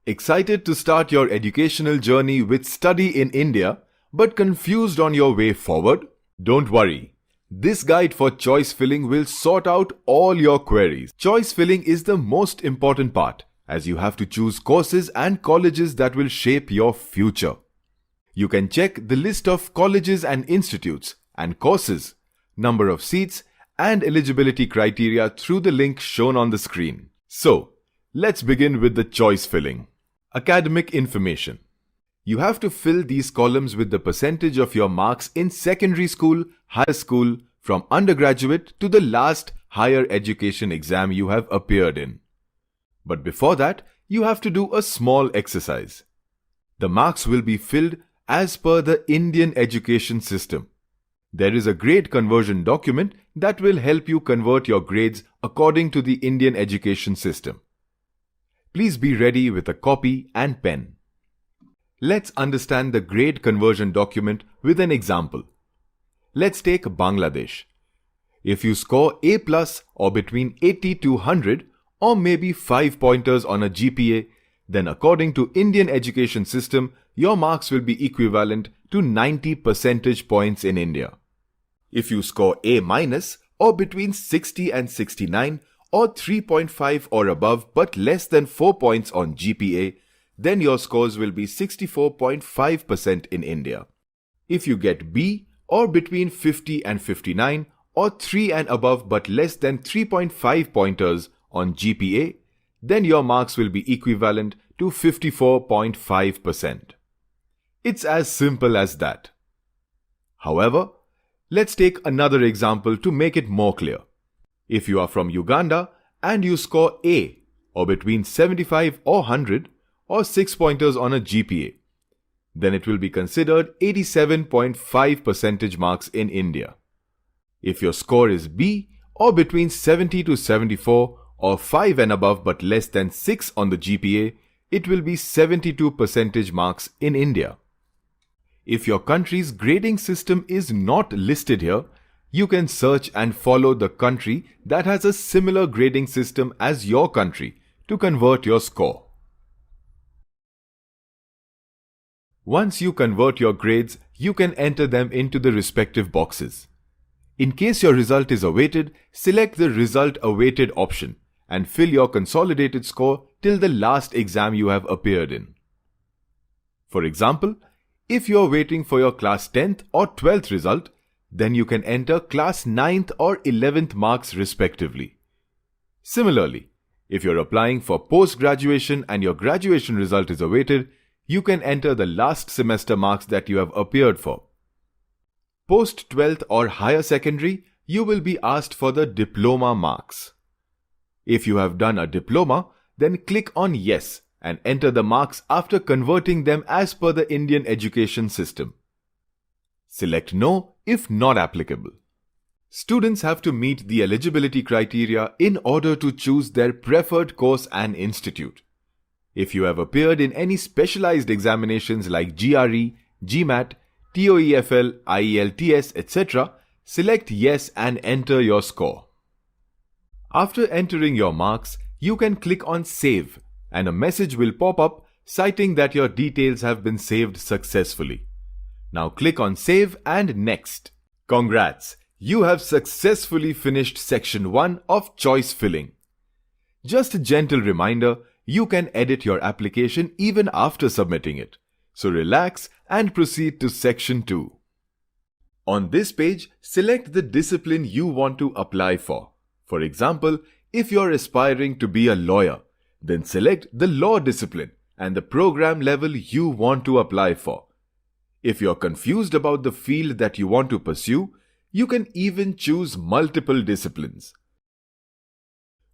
Excited to start your educational journey with study in India, but confused on your way forward? Don't worry. This guide for choice filling will sort out all your queries. Choice filling is the most important part, as you have to choose courses and colleges that will shape your future. You can check the list of colleges and institutes and courses, number of seats, and eligibility criteria through the link shown on the screen. So, let's begin with the choice filling. Academic information. You have to fill these columns with the percentage of your marks in secondary school, higher school, from undergraduate to the last higher education exam you have appeared in. But before that, you have to do a small exercise. The marks will be filled as per the Indian education system. There is a grade conversion document that will help you convert your grades according to the Indian education system. Please be ready with a copy and pen. Let's understand the grade conversion document with an example. Let's take Bangladesh. If you score A+ or between 80 to 100 or maybe 5 pointers on a GPA, then according to Indian education system, your marks will be equivalent to 90 percentage points in India. If you score A- or between 60 and 69 or 3.5 or above but less than 4 points on GPA, then your scores will be 64.5% in India. If you get B or between 50 and 59 or 3 and above but less than 3.5 pointers on GPA, then your marks will be equivalent to 54.5%. It's as simple as that. However, let's take another example to make it more clear. If you are from Uganda and you score A or between 75 or 100 or 6 pointers on a GPA, then it will be considered 87.5 percentage marks in India. If your score is B or between 70 to 74 or 5 and above but less than 6 on the GPA, it will be 72 percentage marks in India. If your country's grading system is not listed here, you can search and follow the country that has a similar grading system as your country to convert your score. Once you convert your grades, you can enter them into the respective boxes. In case your result is awaited, select the Result Awaited option and fill your consolidated score till the last exam you have appeared in. For example, if you are waiting for your class 10th or 12th result, then you can enter class 9th or 11th marks respectively. Similarly, if you're applying for post-graduation and your graduation result is awaited, you can enter the last semester marks that you have appeared for. Post-12th or higher secondary, you will be asked for the diploma marks. If you have done a diploma, then click on Yes and enter the marks after converting them as per the Indian education system. Select No if not applicable. Students have to meet the eligibility criteria in order to choose their preferred course and institute. If you have appeared in any specialized examinations like GRE, GMAT, TOEFL, IELTS, etc., select Yes and enter your score. After entering your marks, you can click on Save and a message will pop up citing that your details have been saved successfully. Now click on Save and Next. Congrats! You have successfully finished section 1 of choice filling. Just a gentle reminder, you can edit your application even after submitting it. So relax and proceed to section 2. On this page, select the discipline you want to apply for. For example, if you're aspiring to be a lawyer, then select the law discipline and the program level you want to apply for. If you're confused about the field that you want to pursue, you can even choose multiple disciplines.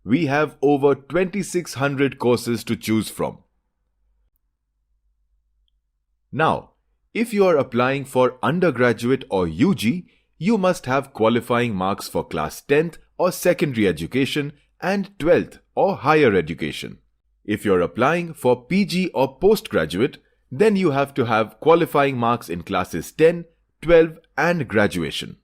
We have over 2,600 courses to choose from. Now, if you are applying for undergraduate or UG, you must have qualifying marks for class 10th or secondary education and 12th or higher education. If you're applying for PG or postgraduate, then you have to have qualifying marks in classes 10, 12 and graduation.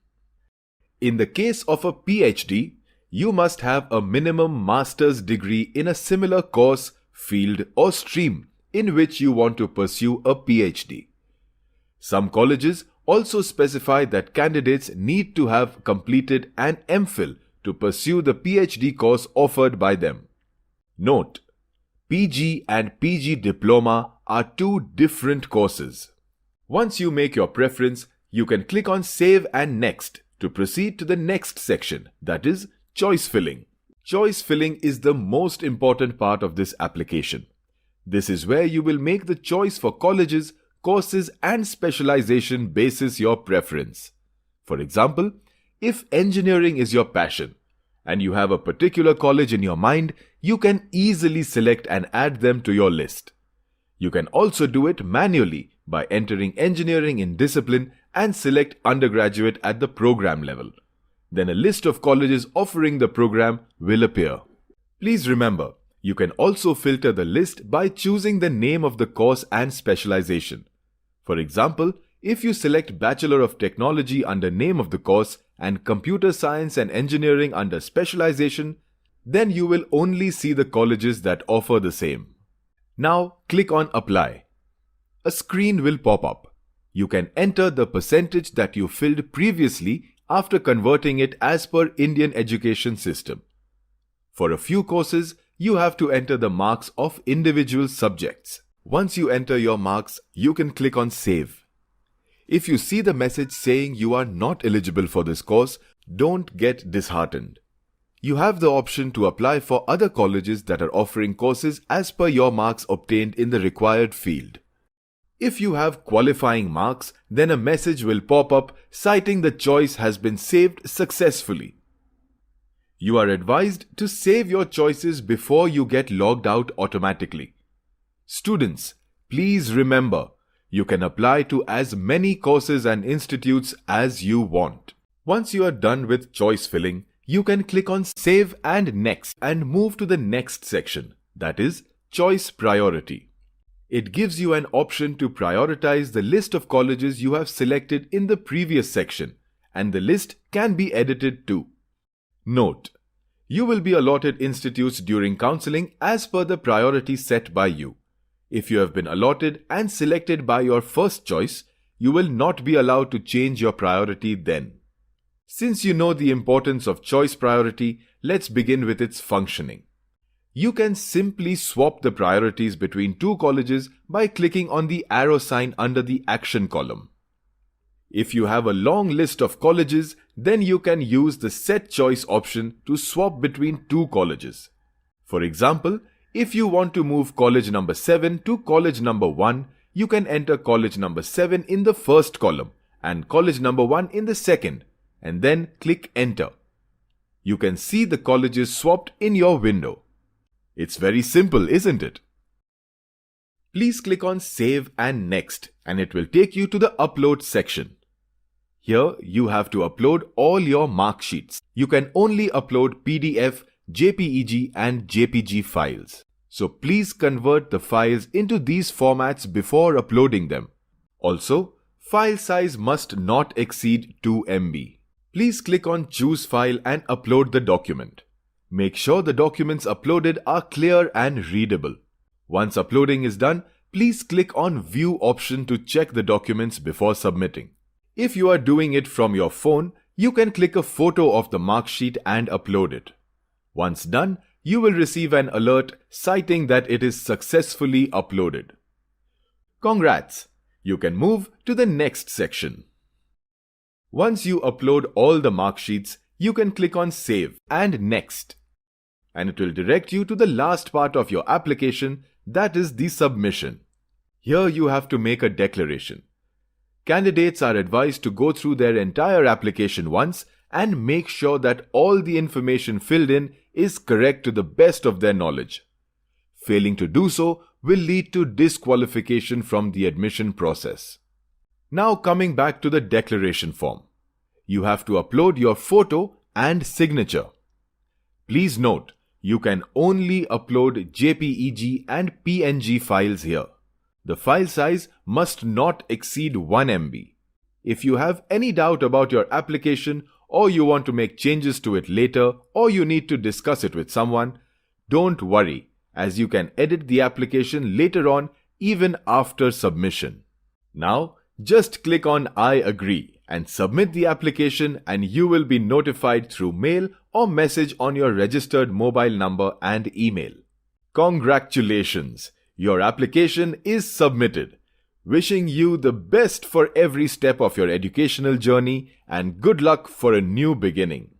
In the case of a PhD, you must have a minimum master's degree in a similar course, field or stream in which you want to pursue a PhD. Some colleges also specify that candidates need to have completed an MPhil to pursue the PhD course offered by them. Note: PG and PG Diploma are two different courses. Once you make your preference, you can click on Save and Next to proceed to the next section, that is, choice filling. Choice filling is the most important part of this application. This is where you will make the choice for colleges, courses and specialization basis your preference. For example, if engineering is your passion and you have a particular college in your mind, you can easily select and add them to your list. You can also do it manually by entering engineering in discipline and select undergraduate at the program level. Then a list of colleges offering the program will appear. Please remember, you can also filter the list by choosing the name of the course and specialization. For example, if you select Bachelor of Technology under name of the course and Computer Science and Engineering under specialization, then you will only see the colleges that offer the same. Now click on Apply. A screen will pop up. You can enter the percentage that you filled previously after converting it as per Indian education system. For a few courses, you have to enter the marks of individual subjects. Once you enter your marks, you can click on Save. If you see the message saying you are not eligible for this course, don't get disheartened. You have the option to apply for other colleges that are offering courses as per your marks obtained in the required field. If you have qualifying marks, then a message will pop up citing the choice has been saved successfully. You are advised to save your choices before you get logged out automatically. Students, please remember, you can apply to as many courses and institutes as you want. Once you are done with choice filling, you can click on Save and Next and move to the next section, that is, Choice Priority. It gives you an option to prioritize the list of colleges you have selected in the previous section, and the list can be edited too. Note: you will be allotted institutes during counseling as per the priority set by you. If you have been allotted and selected by your first choice, you will not be allowed to change your priority then. Since you know the importance of choice priority, let's begin with its functioning. You can simply swap the priorities between two colleges by clicking on the arrow sign under the Action column. If you have a long list of colleges, then you can use the Set Choice option to swap between two colleges. For example, if you want to move college number 7 to college number 1, you can enter college number 7 in the first column and college number 1 in the second, and then click Enter. You can see the colleges swapped in your window. It's very simple, isn't it? Please click on Save and Next, and it will take you to the Upload section. Here you have to upload all your mark sheets. You can only upload PDF, JPEG and JPG files. So please convert the files into these formats before uploading them. Also, file size must not exceed 2 MB. Please click on Choose File and upload the document. Make sure the documents uploaded are clear and readable. Once uploading is done, please click on View option to check the documents before submitting. If you are doing it from your phone, you can click a photo of the mark sheet and upload it. Once done, you will receive an alert citing that it is successfully uploaded. Congrats! You can move to the next section. Once you upload all the mark sheets, you can click on Save and Next. And it will direct you to the last part of your application, that is the submission. Here you have to make a declaration. Candidates are advised to go through their entire application once and make sure that all the information filled in is correct to the best of their knowledge. Failing to do so will lead to disqualification from the admission process. Now coming back to the declaration form. You have to upload your photo and signature. Please note, you can only upload JPEG and PNG files here. The file size must not exceed 1 MB. If you have any doubt about your application or you want to make changes to it later or you need to discuss it with someone, don't worry, as you can edit the application later on even after submission. Now, just click on I agree and submit the application, and you will be notified through mail or message on your registered mobile number and email. Congratulations! Your application is submitted. Wishing you the best for every step of your educational journey and good luck for a new beginning.